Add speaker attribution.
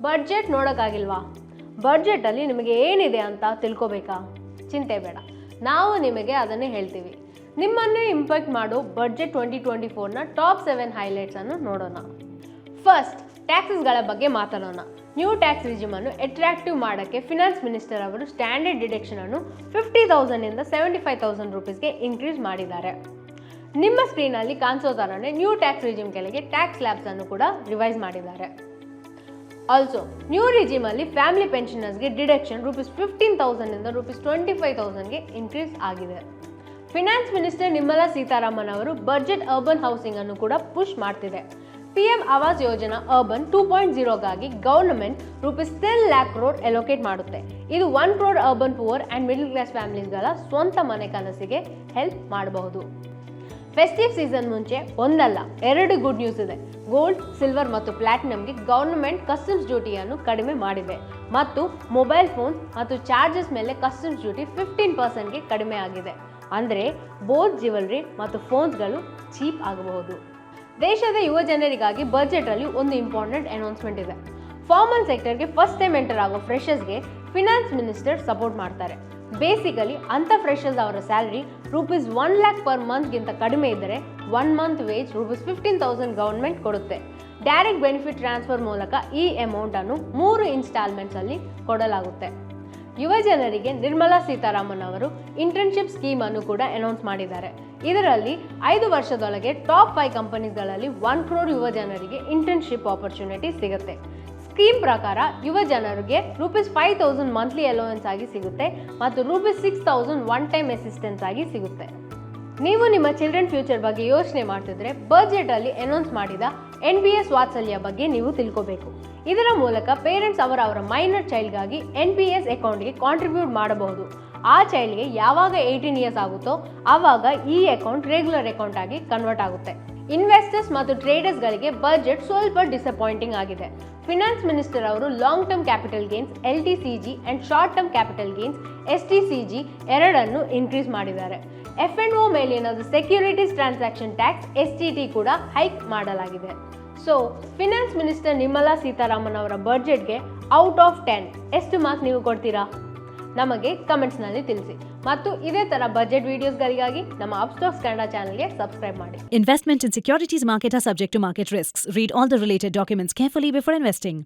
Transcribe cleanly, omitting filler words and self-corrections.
Speaker 1: Budget ನೋಡೋಕ್ಕಾಗಿಲ್ವಾ? ಬಡ್ಜೆಟಲ್ಲಿ ನಿಮಗೆ ಏನಿದೆ ಅಂತ ತಿಳ್ಕೊಬೇಕಾ? ಚಿಂತೆ ಬೇಡ, ನಾವು ನಿಮಗೆ ಅದನ್ನೇ ಹೇಳ್ತೀವಿ. ನಿಮ್ಮನ್ನೇ ಇಂಪ್ಯಾಕ್ಟ್ ಮಾಡೋ ಬಡ್ಜೆಟ್ 2024ನ ಟಾಪ್ 7 ಹೈಲೈಟ್ಸನ್ನು ನೋಡೋಣ. ಫಸ್ಟ್, ಟ್ಯಾಕ್ಸಸ್ಗಳ ಬಗ್ಗೆ ಮಾತಾಡೋಣ. ನ್ಯೂ ಟ್ಯಾಕ್ಸ್ ರಿಜಿಮನ್ನು ಅಟ್ರಾಕ್ಟಿವ್ ಮಾಡೋಕ್ಕೆ ಫಿನಾನ್ಸ್ ಮಿನಿಸ್ಟರ್ ಅವರು ಸ್ಟ್ಯಾಂಡರ್ಡ್ ಡಿಡಕ್ಷನನ್ನು 50,000ಇಂದ 75,000 ರೂಪೀಸ್ಗೆ ಇನ್ಕ್ರೀಸ್ ಮಾಡಿದ್ದಾರೆ. ನಿಮ್ಮ ಸ್ಕ್ರೀನಲ್ಲಿ ಕಾಣಿಸೋ ಥರನೇ ನ್ಯೂ ಟ್ಯಾಕ್ಸ್ ರಿಜಿಮ್ ಕೆಳಗೆ ಟ್ಯಾಕ್ಸ್ ಸ್ಲ್ಯಾಬ್ಸನ್ನು ಕೂಡ ರಿವೈಸ್ ಮಾಡಿದ್ದಾರೆ. ಆಲ್ಸೋ ನ್ಯೂ ರಿಜಿಮಲ್ಲಿ ಫ್ಯಾಮಿಲಿ ಪೆನ್ಷನರ್ಸ್ಗೆ ಡಿಡಕ್ಷನ್ ₹15,000ಇಂದ ₹25,000ಗೆ ಇನ್ಕ್ರೀಸ್ ಆಗಿದೆ. ಫಿನಾನ್ಸ್ ಮಿನಿಸ್ಟರ್ ನಿರ್ಮಲಾ ಸೀತಾರಾಮನ್ ಅವರು ಬಜೆಟ್ ಅರ್ಬನ್ ಹೌಸಿಂಗ್ ಅನ್ನು ಕೂಡ ಪುಷ್ ಮಾಡ್ತಿದೆ. PM ಆವಾಸ್ ಯೋಜನಾ ಅರ್ಬನ್ 2.0ಗಾಗಿ ಗವರ್ನಮೆಂಟ್ ₹10 lakh crore ಅಲೋಕೇಟ್ ಮಾಡುತ್ತೆ. ಇದು 1 crore urban poor and middle class ಫ್ಯಾಮಿಲೀಸ್ಗಳ ಸ್ವಂತ ಮನೆ ಕನಸಿಗೆ ಹೆಲ್ಪ್ ಮಾಡಬಹುದು. ಫೆಸ್ಟಿವ್ ಸೀಸನ್ ಮುಂಚೆ ಒಂದಲ್ಲ 2 ಗುಡ್ ನ್ಯೂಸ್ ಇದೆ. ಗೋಲ್ಡ್, ಸಿಲ್ವರ್ ಮತ್ತು ಪ್ಲಾಟಿನಂಗೆ ಗವರ್ನಮೆಂಟ್ ಕಸ್ಟಮ್ಸ್ ಡ್ಯೂಟಿಯನ್ನು ಕಡಿಮೆ ಮಾಡಿದೆ ಮತ್ತು ಮೊಬೈಲ್ ಫೋನ್ ಮತ್ತು ಚಾರ್ಜಸ್ ಮೇಲೆ ಕಸ್ಟಮ್ಸ್ ಡ್ಯೂಟಿ 15%ಗೆ ಕಡಿಮೆ ಆಗಿದೆ. ಅಂದರೆ ಬೋತ್ ಜ್ಯುವೆಲ್ರಿ ಮತ್ತು ಫೋನ್ಸ್ಗಳು ಚೀಪ್ ಆಗಬಹುದು. ದೇಶದ ಯುವ ಜನರಿಗಾಗಿ ಬಜೆಟಲ್ಲಿ ಒಂದು ಇಂಪಾರ್ಟೆಂಟ್ ಅನೌನ್ಸ್ಮೆಂಟ್ ಇದೆ. ಫಾರ್ಮಲ್ ಸೆಕ್ಟರ್ಗೆ ಫಸ್ಟ್ ಟೈಮ್ ಎಂಟರ್ ಆಗೋ ಫ್ರೆಷರ್ಸ್ಗೆ ಫಿನಾನ್ಸ್ ಮಿನಿಸ್ಟರ್ ಸಪೋರ್ಟ್ ಮಾಡ್ತಾರೆ. ಬೇಸಿಕಲಿ ಅಂಥ ಫ್ರೆಷರ್ಸ್ ಅವರ ಸ್ಯಾಲರಿ ₹1 lakh ಪರ್ ಮಂತ್ಗಿಂತ ಕಡಿಮೆ ಇದ್ದರೆ 1 month ವೇಜ್ ₹15,000 ಗವರ್ಮೆಂಟ್ ಕೊಡುತ್ತೆ. ಡೈರೆಕ್ಟ್ ಬೆನಿಫಿಟ್ ಟ್ರಾನ್ಸ್ಫರ್ ಮೂಲಕ ಈ ಅಮೌಂಟನ್ನು 3 ಇನ್ಸ್ಟಾಲ್ಮೆಂಟ್ಸಲ್ಲಿ ಕೊಡಲಾಗುತ್ತೆ. ಯುವ ಜನರಿಗೆ ನಿರ್ಮಲಾ ಸೀತಾರಾಮನ್ ಅವರು ಇಂಟರ್ನ್ಶಿಪ್ ಸ್ಕೀಮ್ ಅನ್ನು ಕೂಡ ಅನೌನ್ಸ್ ಮಾಡಿದ್ದಾರೆ. ಇದರಲ್ಲಿ 5 ವರ್ಷದೊಳಗೆ ಟಾಪ್ 5 ಕಂಪನೀಸ್ಗಳಲ್ಲಿ 1 crore ಯುವ ಜನರಿಗೆ ಇಂಟರ್ನ್ಶಿಪ್ ಆಪರ್ಚುನಿಟಿ ಸಿಗುತ್ತೆ. ಸ್ಕೀಮ್ ಪ್ರಕಾರ ಯುವ ಜನರಿಗೆ ₹5,000 ಮಂತ್ಲಿ ಅಲೋವೆನ್ಸ್ ಆಗಿ ಸಿಗುತ್ತೆ ಮತ್ತು ₹6,000 ಒನ್ ಟೈಮ್ ಅಸಿಸ್ಟೆನ್ಸ್ ಆಗಿ ಸಿಗುತ್ತೆ. ನೀವು ನಿಮ್ಮ ಚಿಲ್ಡ್ರನ್ ಫ್ಯೂಚರ್ ಬಗ್ಗೆ ಯೋಚನೆ ಮಾಡ್ತಿದ್ರೆ ಬಜೆಟಲ್ಲಿ ಅನೌನ್ಸ್ ಮಾಡಿದ NPS ವಾತ್ಸಲ್ಯ ಬಗ್ಗೆ ನೀವು ತಿಳ್ಕೋಬೇಕು. ಇದರ ಮೂಲಕ ಪೇರೆಂಟ್ಸ್ ಅವರ ಮೈನರ್ ಚೈಲ್ಡ್ಗಾಗಿ NPS ಅಕೌಂಟ್ಗೆ ಕಾಂಟ್ರಿಬ್ಯೂಟ್ ಮಾಡಬಹುದು. ಆ ಚೈಲ್ಡ್ಗೆ ಯಾವಾಗ 18 ಇಯರ್ಸ್ ಆಗುತ್ತೋ ಆವಾಗ ಈ ಅಕೌಂಟ್ ರೆಗ್ಯುಲರ್ ಅಕೌಂಟ್ ಆಗಿ ಕನ್ವರ್ಟ್ ಆಗುತ್ತೆ. ಇನ್ವೆಸ್ಟರ್ಸ್ ಮತ್ತು ಟ್ರೇಡರ್ಸ್ಗಳಿಗೆ ಬಜೆಟ್ ಸ್ವಲ್ಪ ಡಿಸಪಾಯಿಂಟಿಂಗ್ ಆಗಿದೆ. ಫಿನಾನ್ಸ್ ಮಿನಿಸ್ಟರ್ ಅವರು long term capital gains LTCG and short term capital gains STCG ಎರಡನ್ನು ಇನ್ಕ್ರೀಸ್ ಮಾಡಿದ್ದಾರೆ. F&O ಮೇಲಿನ ಸೆಕ್ಯೂರಿಟೀಸ್ ಟ್ರಾನ್ಸಾಕ್ಷನ್ ಟ್ಯಾಕ್ಸ್ STT ಕೂಡ ಹೈಕ್ ಮಾಡಲಾಗಿದೆ. So finance minister Nirmala Sitharaman ಅವರ ಬಜೆಟ್ಗೆ ಔಟ್ ಆಫ್ 10 ಎಷ್ಟು ಮಾರ್ಕ್ಸ್ ನೀವು ಕೊಡ್ತೀರಾ? ನಮಗೆ ಕಮೆಂಟ್ಸ್ನಲ್ಲಿ ತಿಳಿಸಿ. ಮತ್ತು ಇದೇ ತರ ಬಜೆಟ್ ವಿಡಿಯೋಸ್ಗಳಿಗಾಗಿ ನಮ್ಮ ಅಪ್ಸ್ಟಾಕ್ಸ್ ಕನ್ನಡ ಚಾನೆಲ್ಗೆ ಸಬ್ಸ್ಕ್ರೈಬ್ ಮಾಡಿ.
Speaker 2: Investment in securities market are subject to market risks. Read all the related documents carefully before investing.